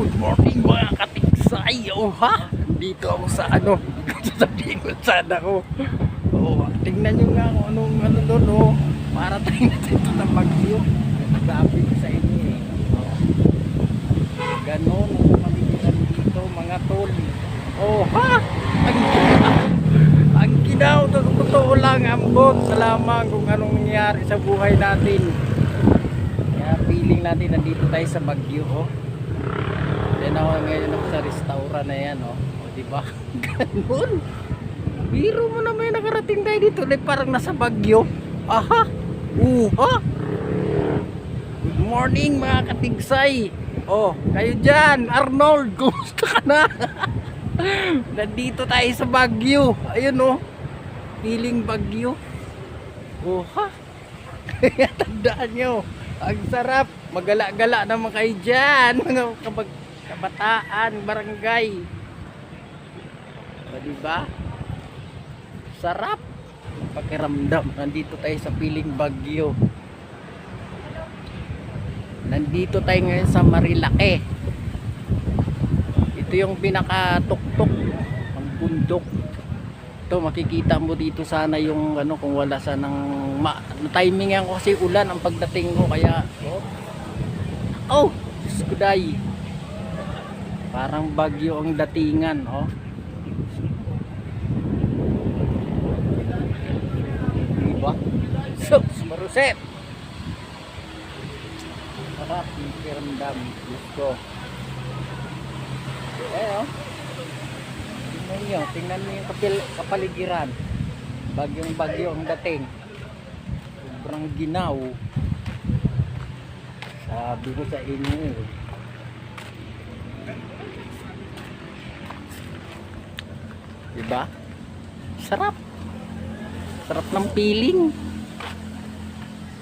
Good morning mga katiksay. Oh ha, dito ako sa ano, sasabihin ko sana ko. Oh, tingnan nyo nga kung anong ano doon, oh. Para tayo na dito ng bagyo. Sabi ko sa inyo eh. Oh. Ganon ang pamilihan dito mga tol. Oh ha, ang ginaw, totoo lang ambot. Salamat kung anong nangyari sa buhay natin. Kaya feeling natin nandito tayo sa Baguio, oh. Yan ako ngayon ako sa restaurant na yan, oh. O, diba? Ganun. Biro mo na may nakarating tayo dito. Like parang nasa Baguio. Aha. Uha. Good morning mga katigsay. Oh, kayo dyan. Arnold, kumusta ka na? Nandito tayo sa Baguio. Ayun, oh. Feeling Baguio. Uha. Kaya tandaan nyo. Ang sarap. Magala-gala naman kayo dyan. Mga kabataan, barangay. So, diba? Sarap. Pakiramdam. Nandito tayo sa piling Baguio. Nandito tayo ngayon sa Marilake. Ito yung pinaka-tuktok ang bundok. Ito makikita mo dito sana yung ano kung wala sanang timingan ko kasi ulan ang pagdating ko kaya oh, skuday. Parang bagyo ang datingan, oh. Diba? So, maruset. Sarap, ikiramdam. Gusto. Oh. Tingnan nyo yung kapaligiran. Bagyong bagyo ang dating. Sobrang ginaw. Sabi ko sa inyo eh. Diba? Sarap. Sarap ng feeling.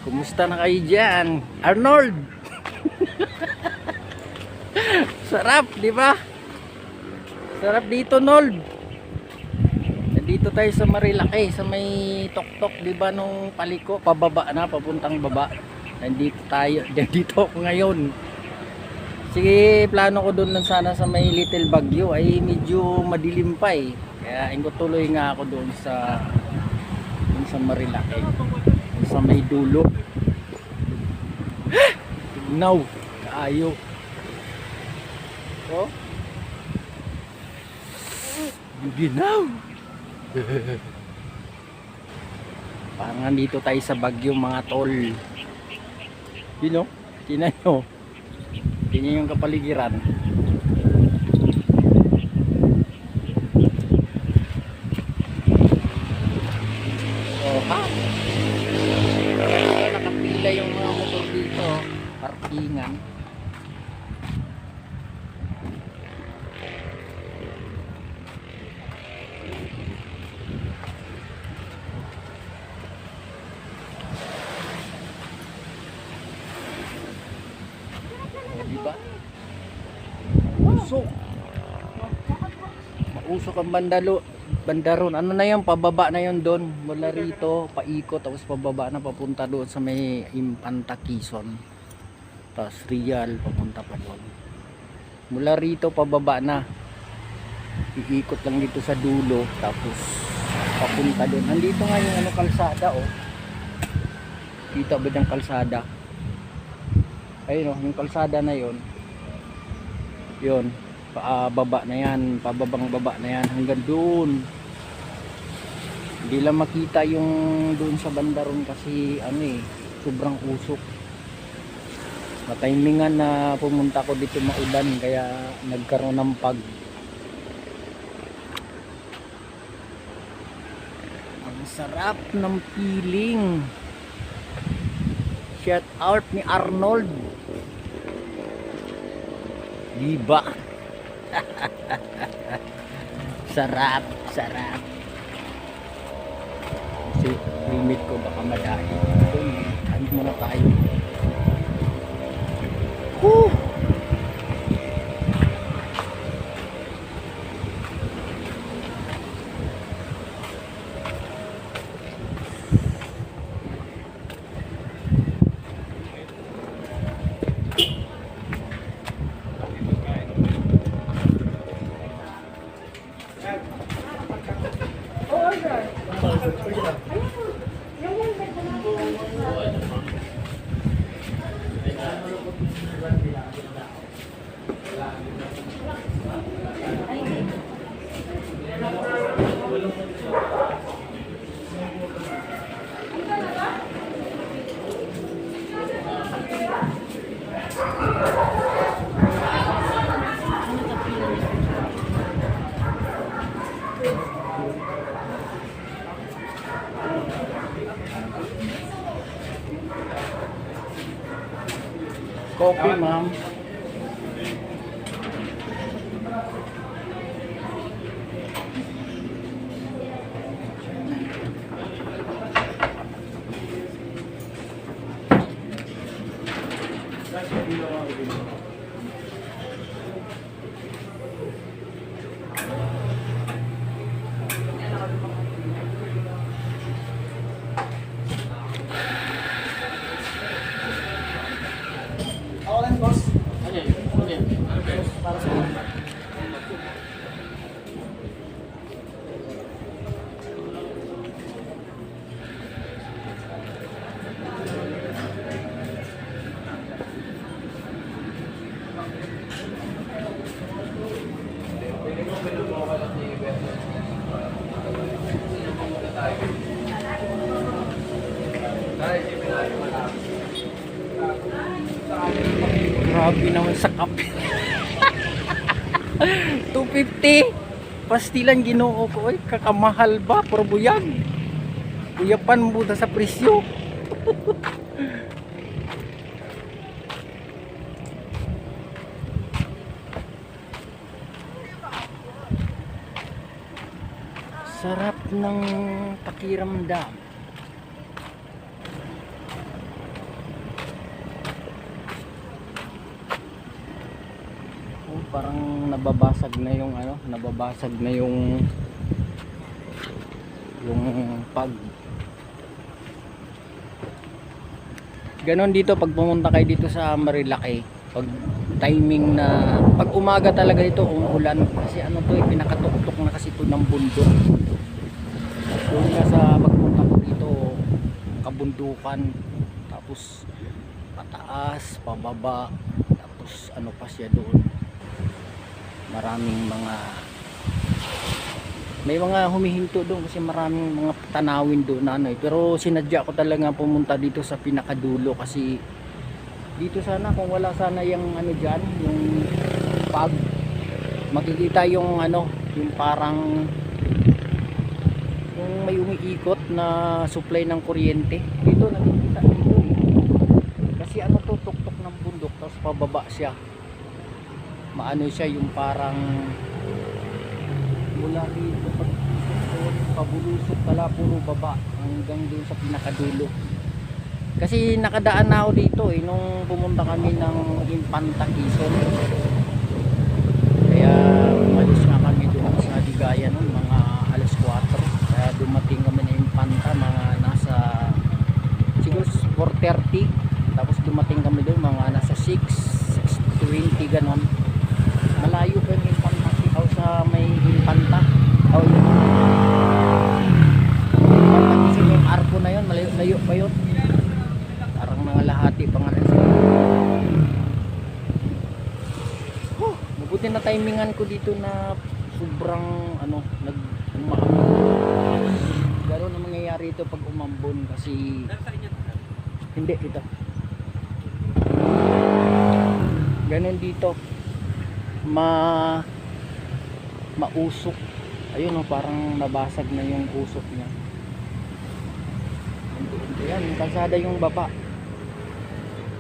Kumusta na kayo dyan? Arnold! Sarap, diba? Sarap dito, Nold. Nandito tayo sa Marilake, sa may tuktok, diba, nung paliko, pababa na, papuntang baba. Nandito tayo, dito ako ngayon. Sige, plano ko doon lang sana sa may Little Baguio, ay medyo madilim pa eh. Kaya tuloy nga ako doon sa Marilake, sa may dulo. Tignaw, kaayo. Oh. Ginaw. Parang nandito tayo sa Baguio mga tol. You know, tingnan nyo. Tingnan yung kapaligiran. Oh ha. Nakapila yung mga motor dito. Parkingan. Diba? Mausok ang bandaron. Ano na yun? Pababa na yun doon. Mula rito, paikot. Tapos pababa na papunta doon sa may Impanta Quezon. Tapos Real, papunta pa doon. Mula rito, pababa na. Iikot lang dito sa dulo. Tapos papunta doon. Nandito nga yung ano, kalsada, oh. Kita ba yung kalsada? Ayun, oh, yung kalsada na yon. Yun, baba na yan, pababang baba na yan hanggang doon. Hindi lang makita yung doon sa bandaron kasi ano eh, sobrang usok. Matimingan na pumunta ko dito maulan kaya nagkaroon ng ang sarap ng feeling. Shout out ni Arnold. Diba? Sarap, sarap. Kasi limit ko baka madahil. Ano muna tayo? Coffee, ma'am. Para sa grabe naman sa kape. 250 pastilan Ginoo ko, oy kakamahal ba pero buyag buyapan mo sa presyo. Sarap ng pakiramdam. Parang nababasag na yung ano, nababasag na yung pag. Ganon dito pag pumunta kayo dito sa Marilaki, pag timing na pag umaga talaga dito umuulan kasi ano to, pinakatuktok na kasi ito ng bundok. Doon nga sa pagpunta ko dito, kabundukan, tapos pataas, pababa, tapos ano pa siya doon. Maraming may mga humihinto doon kasi maraming mga tanawin doon na ano eh. Pero sinadya ko talaga pumunta dito sa pinakadulo kasi dito sana kung wala sana yung ano dyan, yung pag makikita yung ano, yung parang yung may umiikot na supply ng kuryente dito, nakikita dito eh. Kasi ano to, tuktok ng bundok tapos pababa siya, maano siya yung parang mula rito pabulusok pala puro baba hanggang doon sa pinakadulo. Kasi nakadaan na ako dito eh nung pumunta kami ng Infanta Quezon, kaya umalis nga kami doon sa Digaya noon mga alas 4, kaya dumating kami na Infanta mga nasa siguro 4:30, tapos dumating kami doon mga nasa 6:20 ganon. Malayo pa yung Infanta o sa may Infanta o yung Infanta kasi yung arko na yun, malayo pa yun, parang mga lahati pa nga lang sila. Mabuti na timingan ko dito na sobrang ano, gano'n ang mangyayari ito pag umambon kasi hindi ito gano'n dito mausok. Ayun o, parang nabasag na yung usok niya. Ayan, kalsada yung baba.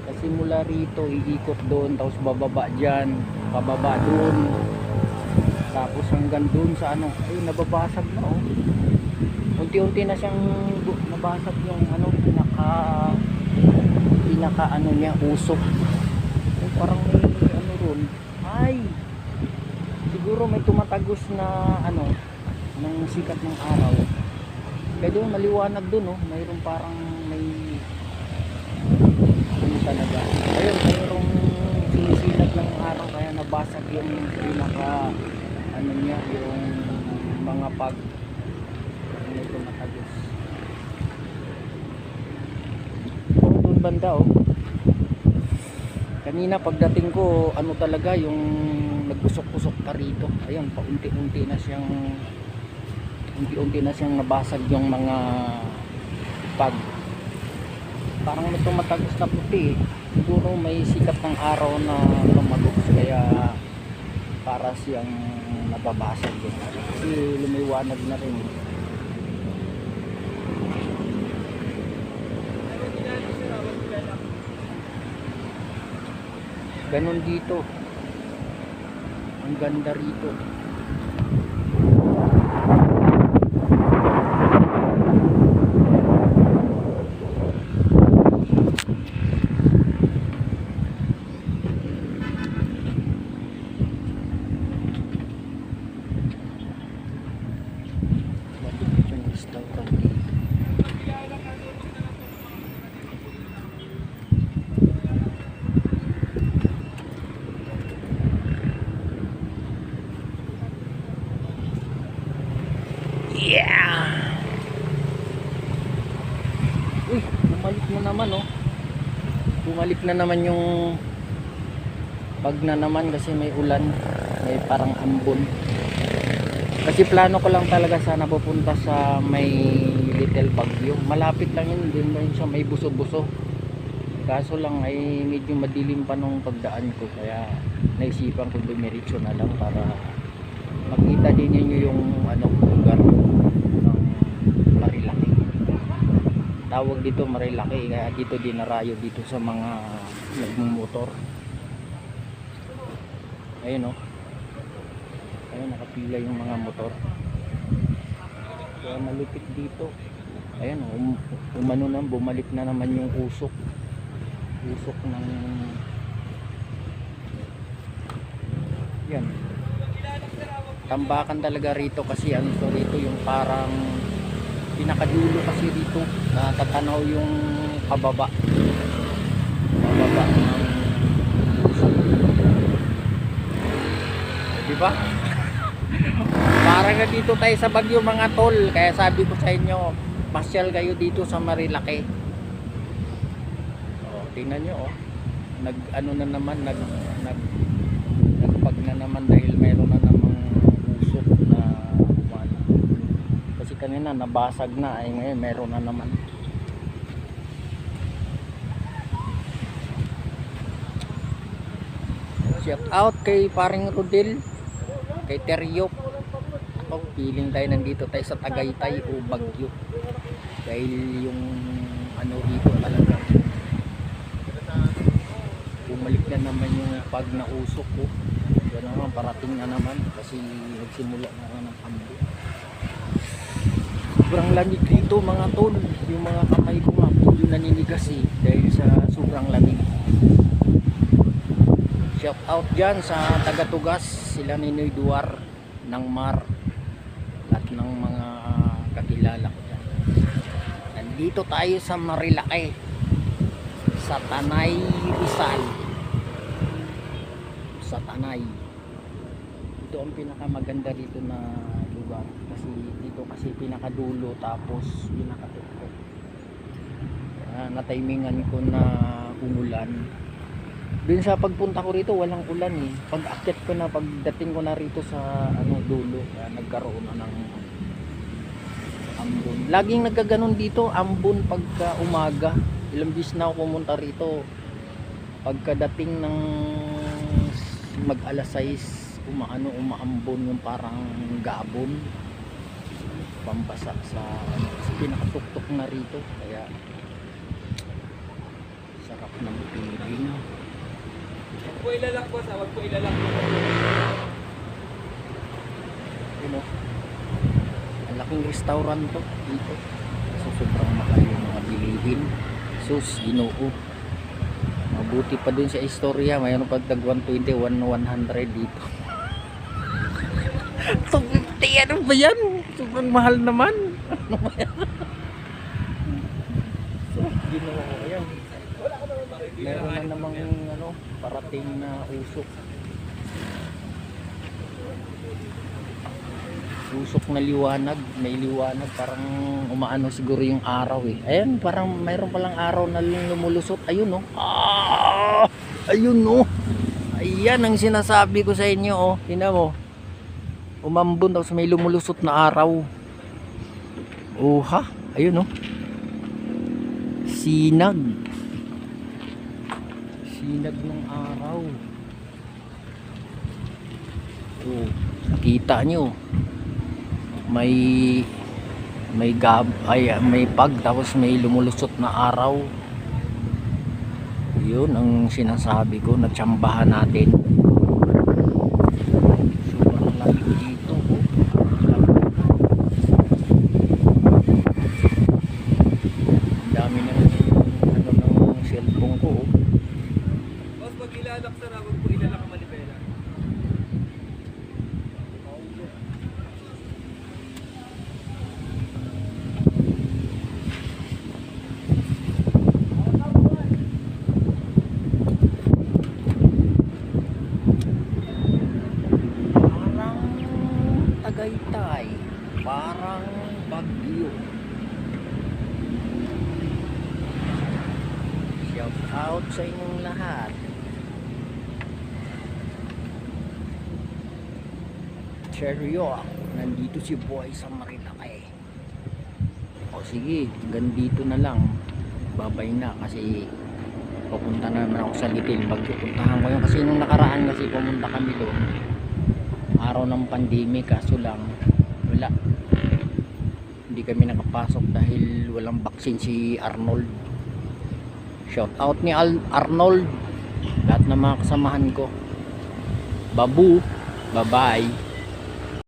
Kasi mula rito, iikot doon, tapos bababa dyan, pababa doon, tapos hanggang doon sa ano. Ayun, nababasag na o. Unti-unti na siyang nabasag yung ano, pinaka ano niya, usok. Ayun, parang may ano ron. Ay! Siguro may tumatagos na ano ng sikat ng araw, kaya doon maliwanag doon, mayroon parang may ano talaga, ayun, mayroong sinisilat ng araw kaya nabasag yung pinaka ano niya, yung mga pag may tumatagos. ganda oh. Kanina pagdating ko, ano talaga yung nagusok-usok pa rito. Ayun, paunti-unti na siyang nabasag yung mga pag. Parang may tumatagos na puti eh. Siguro may sikat ng araw na lumagos kaya para siyang nababasag yun. Kasi lumiwanag na rin. Ganon dito. Ang ganda rito. Maliit yung restaurant dito. Yeah! Uy, bumalik na naman oh. Bumalik na naman yung pag na naman kasi may ulan. May parang ambon. Kasi plano ko lang talaga sana pupunta sa may Little Baguio. Malapit lang yun, din lang siya may buso-buso. Kaso lang ay medyo madilim pa nung pagdaan ko. Kaya naisipan ko dumiretso na lang para makita din niyo yung ano, lugar ng Marilaki. Tawag dito Marilaki, kaya dito dinarayo dito sa mga nagmumotor. Ayun oh. Ayun, nakapila yung mga motor. Kaya malupit dito. Ayun oh, umano na, bumalik na naman yung usok. Usok ng yan. Tambakan talaga rito kasi ano to rito yung parang pinakadulo kasi rito natatanaw yung pababa ng usok, diba? Parang dito tayo sa Baguio mga tol, kaya sabi ko sa inyo pasyal kayo dito sa Marilaki. Oh, tingnan nyo oh, nag ano na naman nagpag na naman dahil mayroon na namang usok na ano. Kasi kanina nabasag na ay ngayon mayroon na naman. Shout out kay paring Rodel, kay Teryo. Ako feeling tayo nandito tayo sa Tagaytay o Baguio dahil yung ano dito talaga bumalik na naman yung pag nausok ko. Yan naman, parating na naman kasi nagsimula na naman ang ambon. Sobrang lamig dito mga tol, yung mga kamay ko nga yung naninigas eh dahil sa sobrang lamig. Shout out dyan sa taga-Tugas, sila Ninoy Duar ng Mar at ng mga kakilala ko dyan. Nandito tayo sa Marilaki, sa Tanay Rizal, sa Tanay. Ito ang pinakamaganda dito na lugar kasi dito kasi pinakadulo tapos pinakatuktok. Natimingan ko na umulan. Din sa pagpunta ko rito walang ulan eh. Pag akyat ko na, pagdating ko na rito sa ano dulo, nagkaroon na ng ambon. Laging nagkaganon dito, ambon pagka umaga. Ilang bis na ako pumunta rito. Pagkadating ng mag alas 6, umaambon yung parang gabon. Pampasa sa ano, pinakatuktok na rito. Kaya sarap ng piling. Huwag po ilalak po sa, huwag po ilalak po. Yun o. Ang laking restaurant to dito. So sobrang mahal yung mga bilihin. Sus, Ginoo. Mabuti pa dun sa istorya. Mayroon pag tag 120, 100 dito. 250, ano ba yan? Sobrang mahal naman. Ano ba yan? So, Ginoo. Ayan. Meron na namang ano, parating na usok. usok na liwanag, may liwanag, parang umaano siguro yung araw eh. Ayan, parang mayroon palang araw na lumulusot. Ayun oh. Ayun oh. Ayan ang sinasabi ko sa inyo oh. Tingnan mo. Umambon tapos may lumulusot na araw. Oh ha? Ayun oh. Sinag. Sinag ng araw. Oh, nakita nyo. May pag tapos may lumulusot na araw. Yun ang sinasabi ko, natsambahan natin. Sobrang lamig dito oh. Ang dami ng ng cellphone ko oh. Boss, pag ilalak sir, wag po ilalak ang manibela. Parang Tagaytay, parang Baguio. Shout out sa inyong lahat. Seryo, nandito si Boy sa Marinake. O sige, ganito na lang. Babay na kasi pupunta na naman ako sa Little Baguio. Puntahan ko yun kasi nung nakaraan kasi pumunta kami doon. Araw ng pandemic kaso lang wala. Hindi kami nakapasok dahil walang vaccine si Arnold. Shout out ni Arnold. Lahat ng mga kasamahan ko. Babu, bye bye.